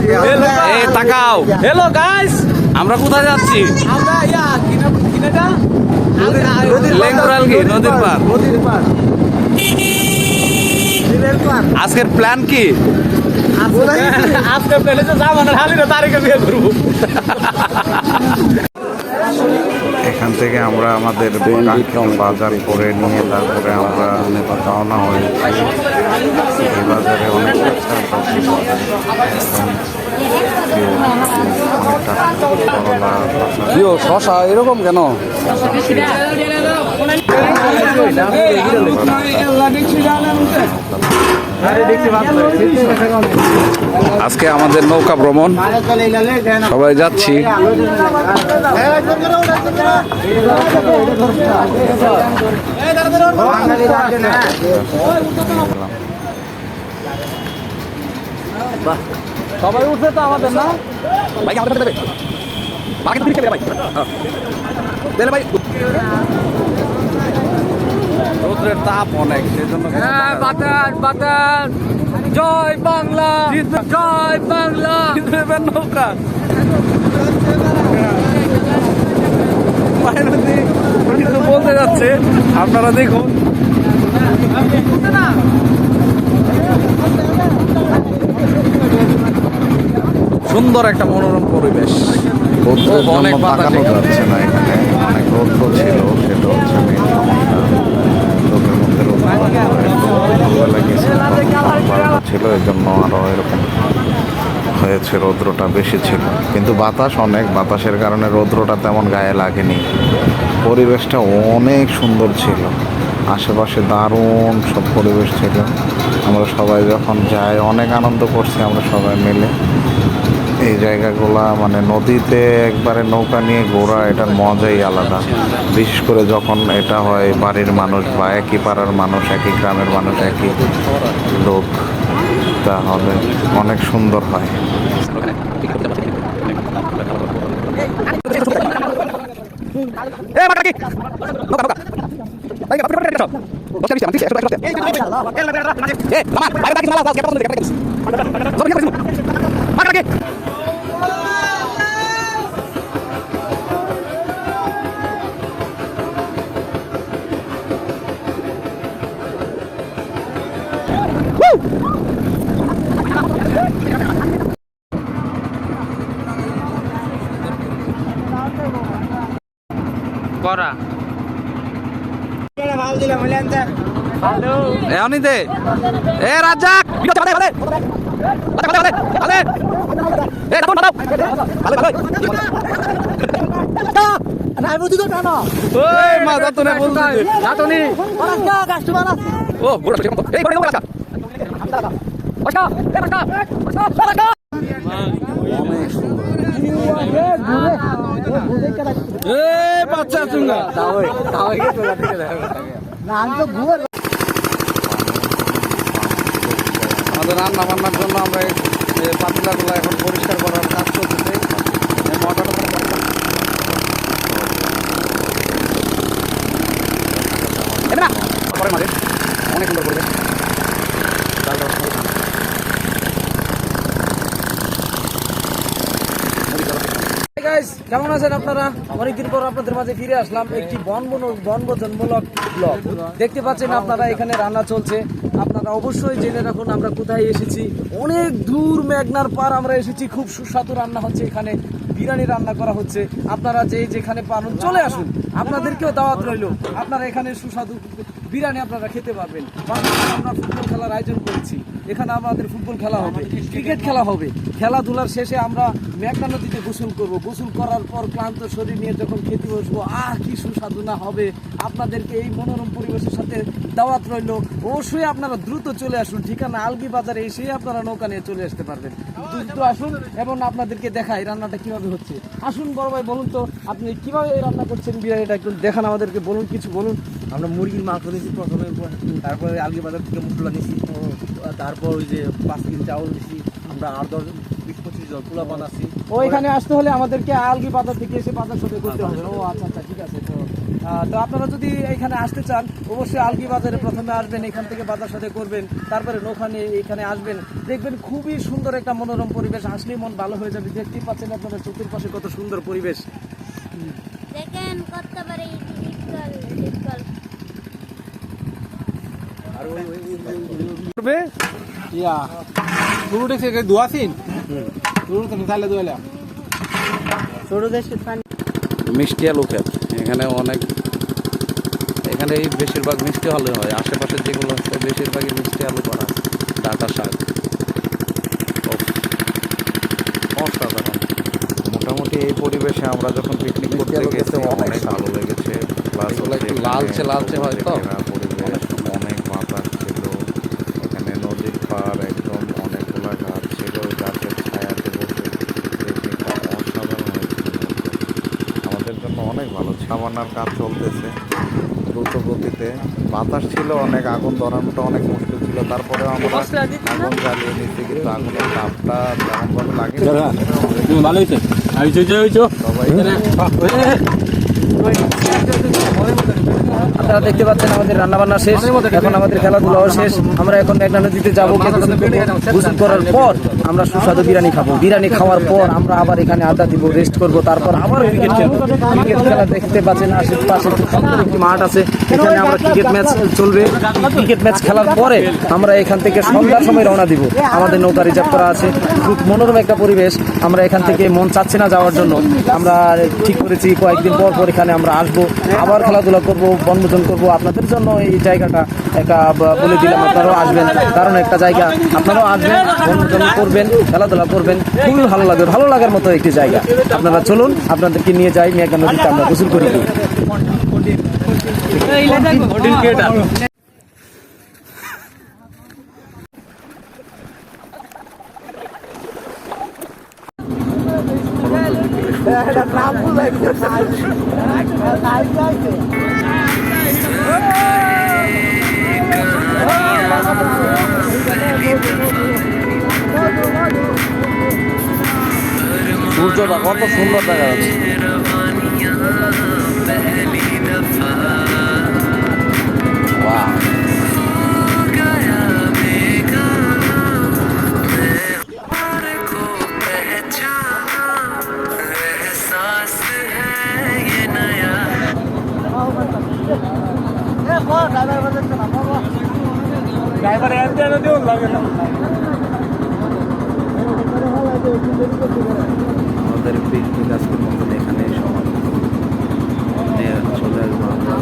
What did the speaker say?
এই তাকাও। Hello guys, আমরা কোথায় যাচ্ছি? আমরা লেঙ্গুরালগি নদীর পার। আজকের প্ল্যান কি? আজকে পেলে তো যাবো না, হালিরা তারিখে বিয়ে করবো। এখান থেকে আমরা আমাদের বাজার করে নিয়ে তারপরে আমরা রওনা হয়েছি। এই বাজারে অনেক শশা এরকম কেন? আজকে আমাদের নৌকা ভ্রমণ, সবাই যাচ্ছি। সবাই উঠছে তো আমাদের না ভাই, আমাদের দেবে ভাই, দেবে ভাই। রোদ্রের তাপ অনেক, সেজন্য বাতাস বাতাস। জয় বাংলা, জয় বাংলা। নৌকা কিছু বলতে যাচ্ছে, আপনারা দেখুন। সুন্দর একটা মনোরম পরিবেশ। অনেক তাকানো যাচ্ছে না, এখানে অনেক রৌদ্র ছিল, সেটা হচ্ছে মেন সমস্যা। চোখের মধ্যে রৌদ্র ছিল, এর জন্য আরো এরকম হয়েছে, রৌদ্রটা বেশি ছিল। কিন্তু বাতাস অনেক, বাতাসের কারণে রৌদ্রটা তেমন গায়ে লাগেনি। পরিবেশটা অনেক সুন্দর ছিল, আশেপাশে দারুণ সব পরিবেশ ছিল। আমরা সবাই যখন যাই অনেক আনন্দ করছি আমরা সবাই মিলে। এই জায়গাগুলা মানে নদীতে একবারে নৌকা নিয়ে ঘোরা, এটার মজাই আলাদা। বিশেষ করে যখন এটা হয় বাড়ির মানুষ বা একই পাড়ার মানুষ, একই গ্রামের মানুষ, একই লোক, তাহলে অনেক সুন্দর হয়। করা এমনি দে এ রাজ্জাক বাচ্চা চুঙ্গা আমাদের রান্না বান্নার জন্য আমরা এই পাতিলাগুলো এখন পরিষ্কার করার কাজ করতেছি। অনেক সুন্দর করবে। কেমন আছেন আপনারা? অনেকদিন পর আপনাদের মাঝে ফিরে আসলাম একটি বনভোজনমূলক ব্লগ। দেখতে পাচ্ছেন আপনারা এখানে রান্না চলছে। আপনারা অবশ্যই জেনে রাখুন আমরা কোথায় এসেছি। অনেক দূর মেঘনার পার আমরা এসেছি। খুব সুস্বাদু রান্না হচ্ছে এখানে, বিরিয়ানি রান্না করা হচ্ছে। আপনারা যেখানে পারেন চলে আসুন, আপনাদেরকেও দাওয়াত রইল। আপনারা এখানে সুস্বাদু বিরিয়ানি আপনারা খেতে পারবেন। আমরা ফুটবল খেলার আয়োজন করেছি, এখানে আমাদের ফুটবল খেলা হবে, ক্রিকেট খেলা হবে। খেলাধুলার শেষে আমরা মেঘনা নদীতে গোসল করব। গোসল করার পর ক্লান্ত শরীর নিয়ে যখন খেতে বসবো, কি সুস্বাদু না হবে। আপনাদেরকে এই মনোরম পরিবেশের সাথে দাওয়াত রইল। অবশ্যই আপনারা দ্রুত চলে আসুন। ঠিকানা আলগি বাজারে এসে আপনারা নৌকা নিয়ে চলে আসতে পারবেন। দ্রুত আসুন এবং আপনাদেরকে দেখাই রান্নাটা কিভাবে হচ্ছে। আসুন বড় ভাই, বলুন তো আপনি কিভাবে রান্না করছেন বিরিয়ানিটা, একটু দেখান আমাদেরকে, বলুন, কিছু বলুন। আমরা মুরগির মাংস নিয়েছি প্রথমে, তারপরে আলগি বাজার থেকে মশলা নিয়েছি, তারপর ওই যে 5 কেজি চাউল নিয়েছি, আমরা 8-10-20-25 জন পোলা বানাচ্ছি। ওইখানে আসতে হলে আমাদেরকে আলগি বাজার থেকে এসে বাজার সদাই করতে হবে। ও আচ্ছা আচ্ছা, ঠিক আছে। তো তো আপনারা যদি এখানে আসতে চান অবশ্যই আলগি বাজারে প্রথমে আসবেন, এখান থেকে বাজার সাথে করবেন, তারপরে নৌখানে এখানে আসবেন, দেখবেন খুবই সুন্দর একটা মনোরম পরিবেশ, আসলেই মন ভালো হয়ে যাবে। দেখতেই পাচ্ছেন আপনারা চতুর্পাশে কত সুন্দর পরিবেশ। দেখেন কত বড় ইটকল করবে ইয়া শুরু দেখছে দোয়াছিন শুরু তো নিতালে দোয়ালাম ছোট দেশে পানি মিষ্টি আলু ক্ষেত, এখানে অনেক, এখানে এই বেশিরভাগ মিষ্টি আলু হয়, আশেপাশের যেগুলো আছে বেশিরভাগই মিষ্টি আলু করা, ডাঁটা শাক। উফ, অসাধারণ। মোটামুটি এই পরিবেশে আমরা যখন পিকনিক করতে আলু গেছি খেতে অনেক ভালো লেগেছে। প্লাস এগুলো একটু লালচে লালচে হয় তো। পরিবেশ অনেক বাতাস ছিল, এখানে নদীর পাড় একদম অনেকগুলা গাছ ছিল, গাছের ছায়াতে বসে পিকনিকটা অসাধারণ হয়েছিল। আমাদের জন্য অনেক ভালো। সাবানার কাজ চলতেছে দ্রুত গতিতে, বাতাস ছিল অনেক, আগুন ধরানোটা অনেক মুশকিল ছিল, তারপরেও আমরা আগুন জ্বালিয়ে নিচ্ছি, কিন্তু আগুনের তাপটা তেমনভাবে লাগে ভালো হয়েছে সবাই। আপনারা দেখতে পাচ্ছেন আমাদের রান্নাবান্না শেষ, এখন আমাদের খেলাধুলাও শেষ। আমরা এখন মেঘনা নদীতে যাবো, গোসল করার পর আমরা সুস্বাদু বিরিয়ানি খাবো। বিরিয়ানি খাওয়ার পর আমরা আবার এখানে আড্ডা দিব, রেস্ট করব, তারপর আবার ক্রিকেট খেলবো। ক্রিকেট খেলা দেখতে পাচ্ছেন আশেপাশে খুব সুন্দর একটি মাঠ আছে, এখানে আমরা ক্রিকেট ম্যাচ চলবে। ক্রিকেট ম্যাচ খেলার পরে আমরা এখান থেকে সন্ধ্যার সময় রওনা দিব। আমাদের নৌকা রিজার্ভ করা আছে, খুব মনোরম একটা পরিবেশ। আমরা এখান থেকে মন চাচ্ছে না যাওয়ার জন্য, আমরা ঠিক করেছি কয়েকদিন পর পর এখানে আমরা আসবো, আবার খেলাধুলা করবো, বনভোজন করবো। আপনাদের জন্য এই জায়গাটা একটা বলে দিলাম, আপনারাও আসবেন, কারণ একটা জায়গা, আপনারাও আসবেন, বনভোজন করবেন, খেলাধুলা করবেন, খুবই ভালো লাগবে, ভালো লাগার মতো একটি জায়গা। আপনারা চলুন, আপনাদেরকে নিয়ে যাই মেঘনা নদীতে, আমরা গোসল করি। সূর্যটা কত সুন্দর দেখা যাচ্ছে। Wow. ড্রাইভার এনতে দিও লাগে না আমাদের পিকনিক আজকের মতো এখানে সমাপ্ত। চলে আসবো আমরা